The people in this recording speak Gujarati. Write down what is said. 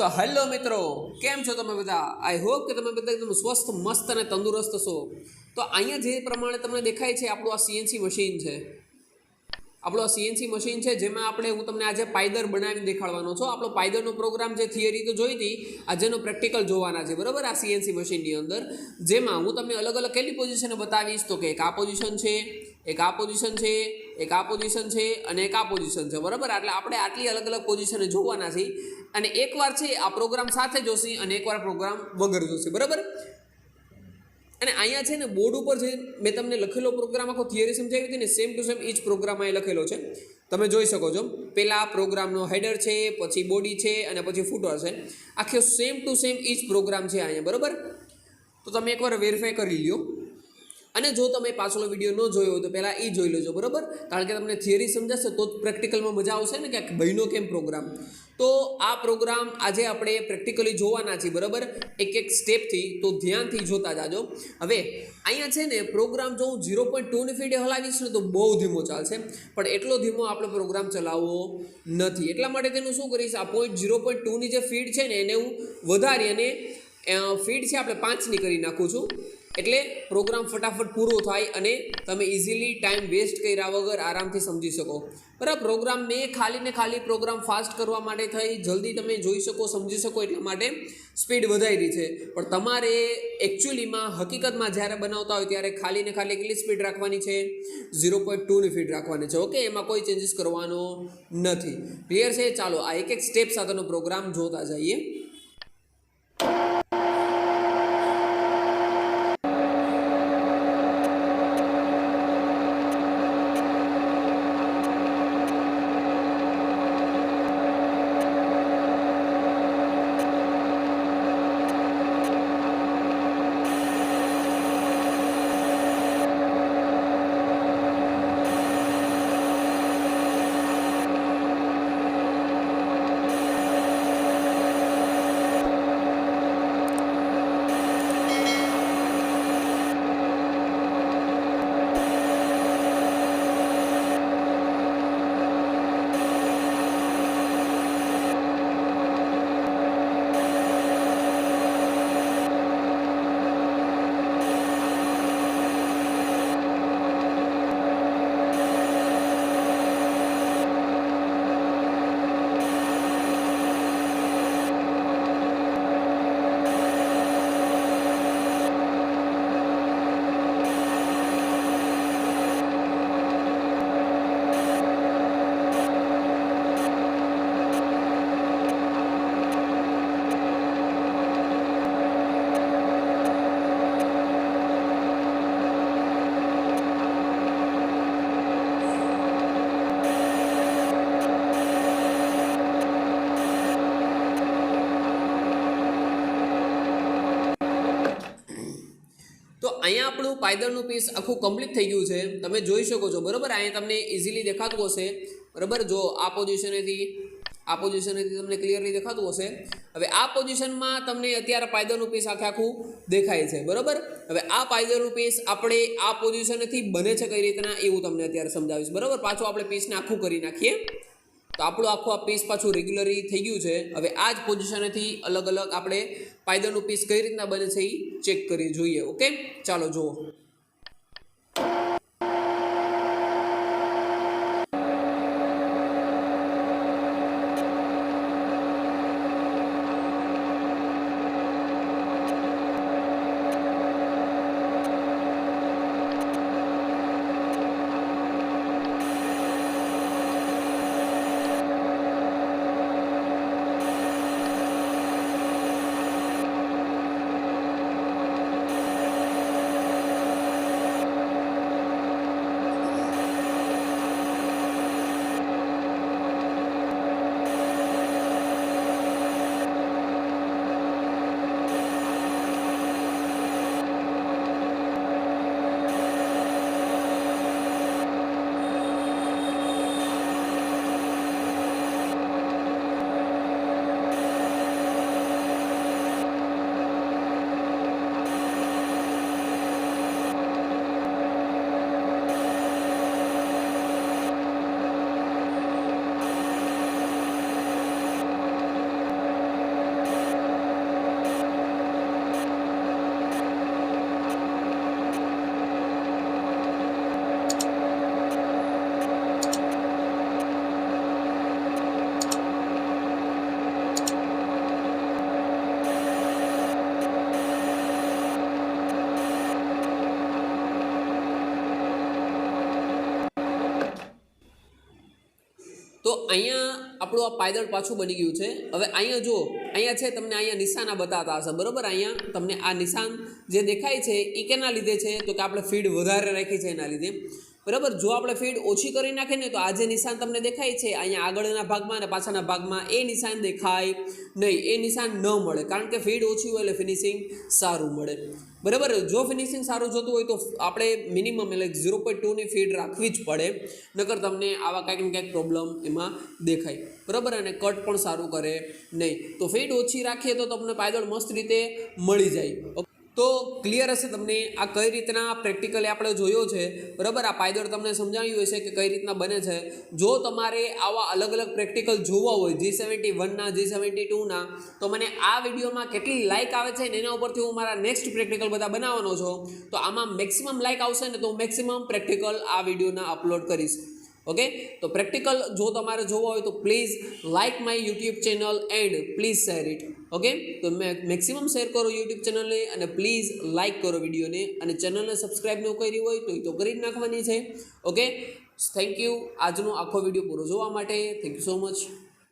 તો હેલો મિત્રો, કેમ છો તમે બધા? આઈ હોપ કે તમે બધા એકદમ સ્વસ્થ, મસ્ત અને તંદુરસ્ત છો. તો અહીંયા જે પ્રમાણે તમને દેખાય છે આપણું આ સીએનસી મશીન છે. આપણો આ સીએનસી મશીન છે જેમાં હું તમને આજે પાયદર બનાવીને દેખાડવાનો છું. આપણો પાયદરનો પ્રોગ્રામ જે થિયરી તો જોઈ હતી, આજેનો પ્રેક્ટિકલ જોવાના છે, બરાબર? આ સીએનસી મશીનની અંદર જેમાં હું તમને અલગ અલગ કેટલી પોઝિશન બતાવીશ તો કે એક આ પોઝિશન છે, એક આ પોઝિશન છે, એક આ પોઝિશન છે અને એક આ પોઝિશન છે, બરાબર? એટલે આપણે આટલી અલગ અલગ પોઝિશને જોવાના છે અને એકવાર છે આ પ્રોગ્રામ સાથે જોશી અને એકવાર પ્રોગ્રામ વગર જોશી, બરાબર? અને અહીંયા છે ને બોર્ડ ઉપર જે મેં તમને લખેલો પ્રોગ્રામ આખો થિયરી સમજાવી હતી ને, સેમ ટુ સેમ એ જ પ્રોગ્રામ અહીં લખેલો છે, તમે જોઈ શકો છો. પહેલાં પ્રોગ્રામનો હેડર છે, પછી બોડી છે અને પછી ફૂટર છે. આખો સેમ ટુ સેમ એ જ પ્રોગ્રામ છે અહીંયા, બરાબર? તો તમે એકવાર વેરીફાઈ કરી લ્યો. અને જો તમે પાછલો વિડીયો ન જોયો હોય તો પહેલાં એ જોઈ લેજો, બરાબર? કારણ કે તમને થિયરી સમજાશે તો જ પ્રેક્ટિકલમાં મજા આવશે ને, કે બહેનો કેમ પ્રોગ્રામ. તો આ પ્રોગ્રામ આજે આપણે પ્રેક્ટિકલી જોવાના છીએ, બરાબર? એક એક સ્ટેપથી, તો ધ્યાનથી જોતા જાજો. હવે અહીંયા છે ને પ્રોગ્રામ જો હું 0.2ની સ્પીડે હલાવીશ ને તો બહુ ધીમો ચાલશે, પણ એટલો ધીમો આપણે પ્રોગ્રામ ચલાવવો નથી. એટલા માટે તેનું શું કરીશ, આ 0.2ની જે સ્પીડ છે ને એને હું વધારી અને સ્પીડ છે આપણે 5ની કરી નાખું છું, એટલે પ્રોગ્રામ ફટાફટ પૂરો થાય અને તમે ઇઝીલી ટાઈમ વેસ્ટ કર્યા વગર આરામથી સમજી શકો, બરાબર? પ્રોગ્રામ મેં ખાલી પ્રોગ્રામ ફાસ્ટ કરવા માટે થઈ, જલ્દી તમે જોઈ શકો, સમજી શકો એટલા માટે સ્પીડ વધારી છે. પણ તમારે એકચ્યુઅલીમાં હકીકતમાં જ્યારે બનાવતા હોય ત્યારે ખાલી કેટલી સ્પીડ રાખવાની છે? 0.2ની સ્પીડ રાખવાની છે, ઓકે? એમાં કોઈ ચેન્જીસ કરવાનો નથી. ક્લિયર છે? ચાલો આ એક એક સ્ટેપ સાથેનો પ્રોગ્રામ જોતા જઈએ. અહીંયા આપણું પાયદરનું પીસ આખું કમ્પ્લીટ થઈ ગયું છે, તમે જોઈ શકો છો, બરાબર? અહીંયા તમને ઇઝીલી દેખાતું હશે, બરાબર? જો આ પોઝિશનેથી તમને ક્લિયરલી દેખાતું હશે. હવે આ પોઝિશનમાં તમને અત્યારે પાયદરનું પીસ આખું દેખાય છે, બરાબર? હવે આ પાયદરનું પીસ આપણે આ પોઝિશનથી બને છે કઈ રીતના એવું તમને અત્યારે સમજાવીશ, બરાબર? પાછું આપણે પીસને આખું કરી નાખીએ તો આપણું આખું આ પીસ પાછું રેગ્યુલરી થઈ ગયું છે. હવે આ જ પોઝિશનેથી અલગ અલગ આપણે પાયદરનું પીસ કઈ રીતના બને છે એ ચેક કરી જોઈએ, ઓકે? ચાલો જુઓ. અહીંયા આપણું આ પાયદળ પાછું બની ગયું છે. હવે અહીંયા જો અહીંયા છે તમને અહીંયા નિશાન આ બતાવતા હશે બરાબર. અહીંયા તમને આ નિશાન જે દેખાય છે એ કેના લીધે છે તો કે આપણે ફીડ વધારે રાખી છે એના લીધે બરાબર. જો આપણે ફીડ ઓછી કરી નાખીએ ને તો આ જે નિશાન તમને દેખાય છે અહીંયા આગળના ભાગમાં અને પાછળના ભાગમાં એ નિશાન દેખાય નહીં, એ નિશાન ન મળે, કારણ કે ફીડ ઓછી હોય એટલે ફિનિશિંગ સારું મળે બરાબર. જો ફિનિશિંગ સારું જોતું હોય તો આપણે મિનિમમ એટલે 0.2ની ફીડ રાખવી જ પડે, નકર તમને આવા કંઈક ને કંઈક પ્રોબ્લેમ એમાં દેખાય બરાબર. અને કટ પણ સારું કરે નહીં. તો ફીડ ઓછી રાખીએ તો તમને પાયદળ મસ્ત રીતે મળી જાય. તો ક્લિયર હશે તમને આ કઈ રીતના પ્રેક્ટિકલી આપણે જોયો છે બરાબર. આ પાયદળ તમને સમજાવ્યું હશે કે કઈ રીતના બને છે. જો તમારે આવા અલગ અલગ પ્રેક્ટિકલ જોવા હોય G71ના G72ના તો મને આ વિડીયોમાં કેટલી લાઇક આવે છે ને એના ઉપરથી હું મારા નેક્સ્ટ પ્રેક્ટિકલ બધા બનાવવાનો છું. તો આમાં મેક્સિમમ લાઇક આવશે ને તો હું મેક્સિમમ પ્રેક્ટિકલ આ વિડીયોના અપલોડ કરીશ. ઓકે, તો પ્રેક્ટિકલ જો તમારે જોવા હોય તો please like my YouTube channel and please share it. Okay, તો મેક્સિમમ શેર કરો યુટ્યુબ ચેનલને અને પ્લીઝ લાઇક કરો વિડીયોને, અને ચેનલને સબસ્ક્રાઈબ ન કરી હોય તો એ તો કરી જ નાખવાની છે. ઓકે, થેન્ક યુ આજનો આખો વિડીયો પૂરો જોવા માટે. Thank you so much.